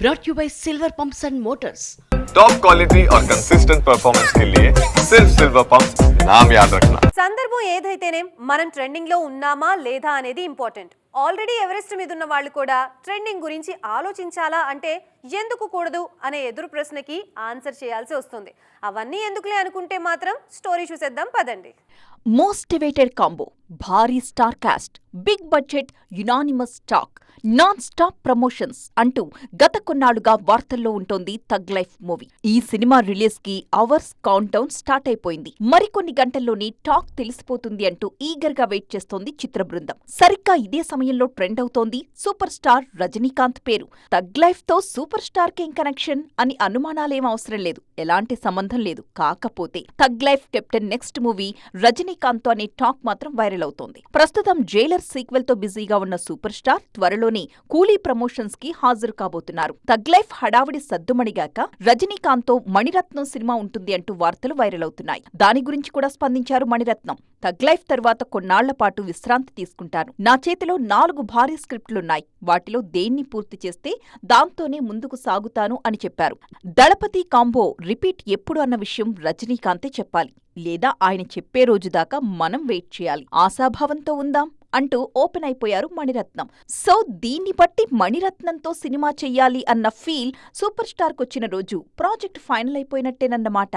brought you by Silver Pumps and Motors. Top quality और consistent performance के लिए सिर्फ सिल्वर पंप्स नाम याद रखना. సందర్భం ఏదైతేనే మనం ట్రెండింగ్ లో ఉన్నామా లేదా అనేది ఇంపార్టెంట్. ఆల్రెడీ ఎవరెస్ట్ మీద ఉన్న వాళ్ళు కూడా ట్రెండింగ్ గురించి ఆలోచించాలా అంటే ఎందుకు కూడదు అనే ఎదురు ప్రశ్నకి ఆన్సర్ చేయాల్సి వస్తుంది. అవన్నీ ఎందుకులే అనుకుంటే మాత్రం స్టోరీ చూసేద్దాం పదండి. మోస్ట్ అవైటెడ్ కాంబో, భారీ star cast, big budget, unanimous talk, non stop promotions అంటూ గత కొన్నాళ్లుగా వార్తల్లో ఉంటోంది థగ్ లైఫ్ మూవీ. ఈ సినిమా రిలీజ్ కి అవర్స్ కౌంట్ డౌన్ స్టార్ట్ అయిపోయింది. మరికొన్ని గంటల్లోనే టాక్ తెలిసిపోతుంది అంటూ ఈగర్ గా వెయిట్ చేస్తోంది చిత్ర బృందం. సరిగ్గా ఇదే సమయంలో ట్రెండ్ అవుతోంది సూపర్ స్టార్ రజనీకాంత్ పేరు. థగ్ లైఫ్ తో సూపర్ స్టార్ కేం కనెక్షన్ అని అనుమానాలేం అవసరం లేదు, ఎలాంటి సంబంధం లేదు. కాకపోతే tug life captain next movie Rajinikanth అనే టాక్ మాత్రం వైరల్ అవుతోంది. ప్రస్తుతం జైలర్ సీక్వెల్ తో బిజీగా ఉన్న సూపర్ స్టార్ త్వరలో కూలీ ప్రమోషన్స్ కి హాజరు కాబోతున్నారు. థగ్ లైఫ్ హడావిడి సద్దుమణిగాక రజనీకాంత్ తో మణిరత్నం సినిమా ఉంటుంది అంటూ వార్తలు వైరల్ అవుతున్నాయి. దాని గురించి కూడా స్పందించారు మణిరత్నం. థగ్ లైఫ్ తర్వాత కొన్నాళ్ల పాటు విశ్రాంతి తీసుకుంటాను. నా చేతిలో 4 భారీ స్క్రిప్టులున్నాయి. వాటిలో దేన్ని పూర్తి చేస్తే దాంతోనే ముందుకు సాగుతాను అని చెప్పారు. దళపతి కాంబో రిపీట్ ఎప్పుడు అన్న విషయం రజనీకాంతే చెప్పాలి, లేదా ఆయన చెప్పే రోజు దాకా మనం వెయిట్ చేయాలి. ఆశాభావంతో ఉందాం అంటూ ఓపెన్ అయిపోయారు మణిరత్నం. సో దీన్ని బట్టి మణిరత్నంతో సినిమా చెయ్యాలి అన్న ఫీల్ సూపర్ స్టార్కొచ్చిన రోజు ప్రాజెక్ట్ ఫైనల్ అయిపోయినట్టేనన్నమాట.